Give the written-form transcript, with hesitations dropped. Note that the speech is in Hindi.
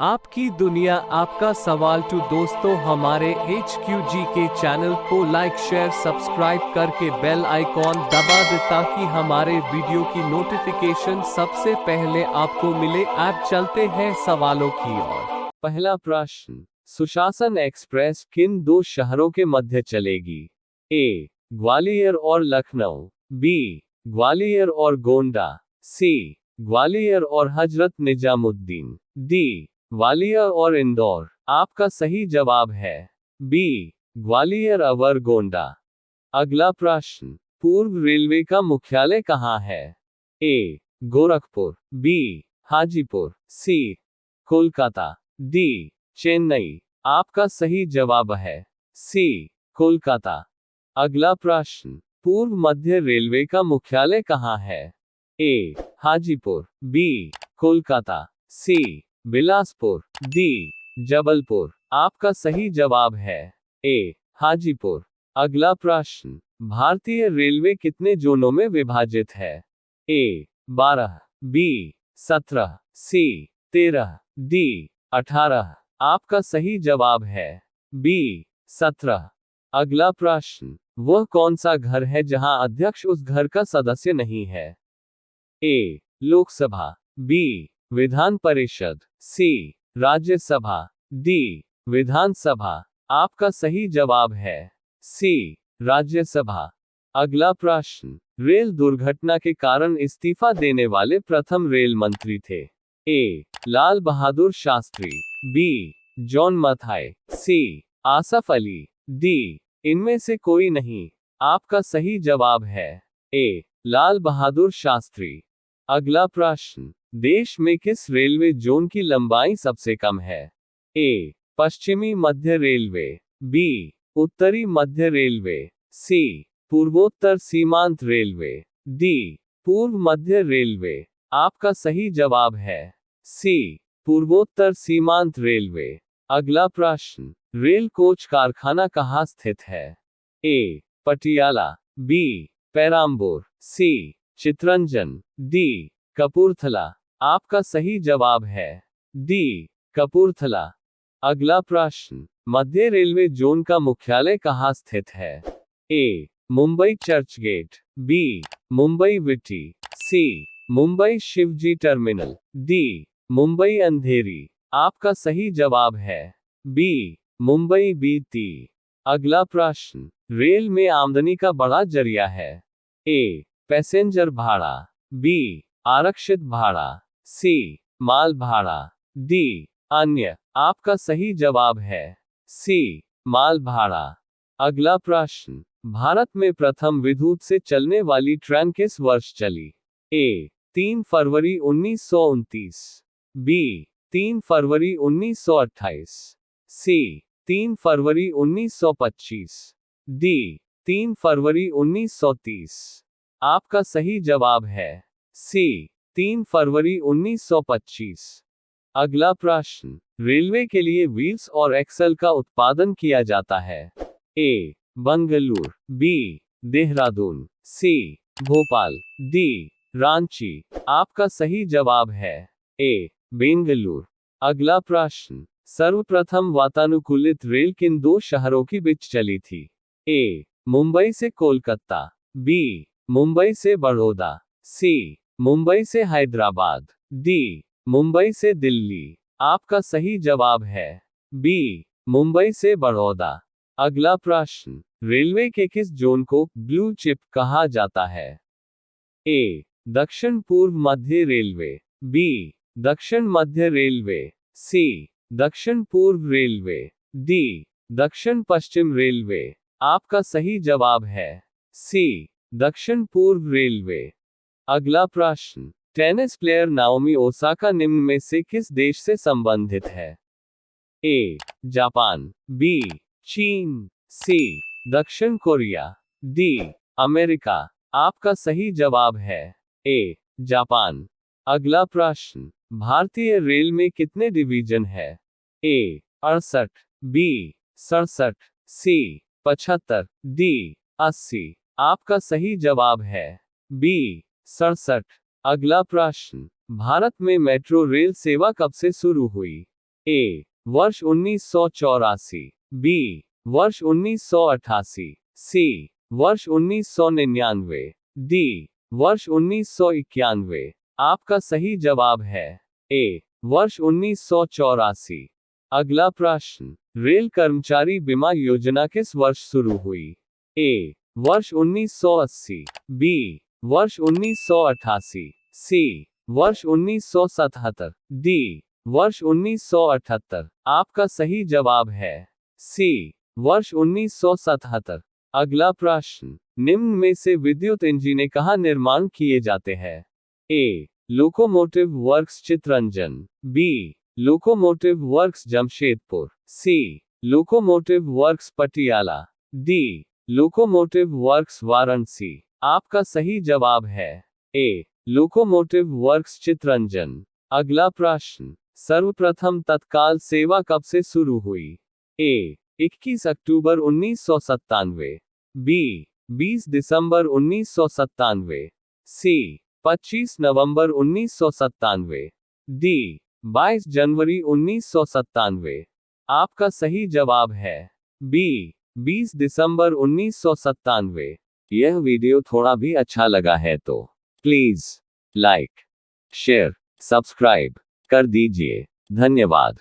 आपकी दुनिया आपका सवाल टू दोस्तों हमारे HQG के चैनल को लाइक शेयर सब्सक्राइब करके बेल आइकॉन दबा दे ताकि हमारे वीडियो की नोटिफिकेशन सबसे पहले आपको मिले। अब चलते हैं सवालों की ओर। पहला प्रश्न, सुशासन एक्सप्रेस किन दो शहरों के मध्य चलेगी? ए ग्वालियर और लखनऊ, बी ग्वालियर और गोंडा, सी ग्वालियर और हजरत निजामुद्दीन, डी ग्वालियर और इंदौर। आपका सही जवाब है बी ग्वालियर अवर गोंडा। अगला प्रश्न, पूर्व रेलवे का मुख्यालय कहाँ है? ए गोरखपुर, बी हाजीपुर, सी कोलकाता, डी चेन्नई। आपका सही जवाब है सी कोलकाता। अगला प्रश्न, पूर्व मध्य रेलवे का मुख्यालय कहाँ है? ए हाजीपुर, बी कोलकाता, सी बिलासपुर, डी जबलपुर। आपका सही जवाब है ए हाजीपुर। अगला प्रश्न, भारतीय रेलवे कितने जोनों में विभाजित है? ए 12, बी 17, सी 13, डी 18। आपका सही जवाब है बी 17। अगला प्रश्न, वह कौन सा घर है जहां अध्यक्ष उस घर का सदस्य नहीं है? ए लोकसभा, बी विधान परिषद, सी राज्यसभा, डी विधानसभा। आपका सही जवाब है सी राज्यसभा। अगला प्रश्न, रेल दुर्घटना के कारण इस्तीफा देने वाले प्रथम रेल मंत्री थे? ए लाल बहादुर शास्त्री, बी जॉन मथाई, सी आसफ अली, डी इनमें से कोई नहीं। आपका सही जवाब है ए लाल बहादुर शास्त्री। अगला प्रश्न, देश में किस रेलवे जोन की लंबाई सबसे कम है? ए पश्चिमी मध्य रेलवे, बी उत्तरी मध्य रेलवे, सी पूर्वोत्तर सीमांत रेलवे, डी पूर्व मध्य रेलवे। आपका सही जवाब है सी पूर्वोत्तर सीमांत रेलवे। अगला प्रश्न, रेल कोच कारखाना कहाँ स्थित है? ए पटियाला, बी पेराम्बूर, सी चितरंजन, डी कपूरथला। आपका सही जवाब है डी कपूरथला। अगला प्रश्न, मध्य रेलवे जोन का मुख्यालय कहाँ स्थित है? ए मुंबई चर्चगेट, बी मुंबई विटी, सी मुंबई शिवजी टर्मिनल, डी मुंबई अंधेरी। आपका सही जवाब है बी मुंबई बीटी। अगला प्रश्न, रेल में आमदनी का बड़ा जरिया है? ए पैसेंजर भाड़ा, बी आरक्षित भाड़ा, सी माल भाड़ा, डी अन्य। आपका सही जवाब है सी माल भाड़ा। अगला प्रश्न, भारत में प्रथम विद्युत से चलने वाली ट्रेन किस वर्ष चली? ए 3 फरवरी 1929, बी 3 फरवरी 1928, सी 3 फरवरी 1925, डी 3 फरवरी 1930। आपका सही जवाब है सी 3 फरवरी 1925। अगला प्रश्न, रेलवे के लिए व्हील्स और एक्सल का उत्पादन किया जाता है? ए बंगलुरु, बी देहरादून, सी भोपाल, डी रांची। आपका सही जवाब है ए बेंगलुरु। अगला प्रश्न, सर्वप्रथम वातानुकूलित रेल किन दो शहरों के बीच चली थी? ए मुंबई से कोलकाता, बी मुंबई से बड़ौदा, सी मुंबई से हैदराबाद, डी मुंबई से दिल्ली। आपका सही जवाब है बी मुंबई से बड़ौदा। अगला प्रश्न, रेलवे के किस जोन को ब्लू चिप कहा जाता है? ए दक्षिण पूर्व मध्य रेलवे, बी दक्षिण मध्य रेलवे, सी दक्षिण पूर्व रेलवे, डी दक्षिण पश्चिम रेलवे। आपका सही जवाब है सी दक्षिण पूर्व रेलवे। अगला प्रश्न, टेनिस प्लेयर नाओमी ओसाका निम्न में से किस देश से संबंधित है? ए जापान, बी चीन, सी दक्षिण कोरिया, डी अमेरिका। आपका सही जवाब है ए जापान। अगला प्रश्न, भारतीय रेल में कितने डिवीजन है? ए 68, बी 67, सी 75, डी 80। आपका सही जवाब है बी 67। अगला प्रश्न, भारत में मेट्रो रेल सेवा कब से शुरू हुई? ए वर्ष 1984, बी वर्ष 1988, सी वर्ष 1999, डी वर्ष 1991। आपका सही जवाब है ए वर्ष 1984। अगला प्रश्न, रेल कर्मचारी बीमा योजना किस वर्ष शुरू हुई? ए वर्ष 1980, बी वर्ष 1988, सी वर्ष 1977, डी वर्ष 1978। आपका सही जवाब है सी वर्ष 1977। अगला प्रश्न, निम्न में से विद्युत इंजन कहाँ निर्माण किए जाते हैं? A locomotive works Chittaranjan, B locomotive works Jamshedpur, C locomotive works Patiala, D locomotive works Varanasi. आपका सही जवाब है ए लोकोमोटिव वर्क्स चितरंजन। अगला प्रश्न, सर्वप्रथम तत्काल सेवा कब से शुरू हुई? ए 21 अक्टूबर 1997, बी 20 दिसंबर 1997, सी 25 नवंबर 1997, डी 22 जनवरी 1997। आपका सही जवाब है बी 20 दिसंबर 1997। यह वीडियो थोड़ा भी अच्छा लगा है तो प्लीज लाइक, शेयर, सब्सक्राइब कर दीजिए। धन्यवाद।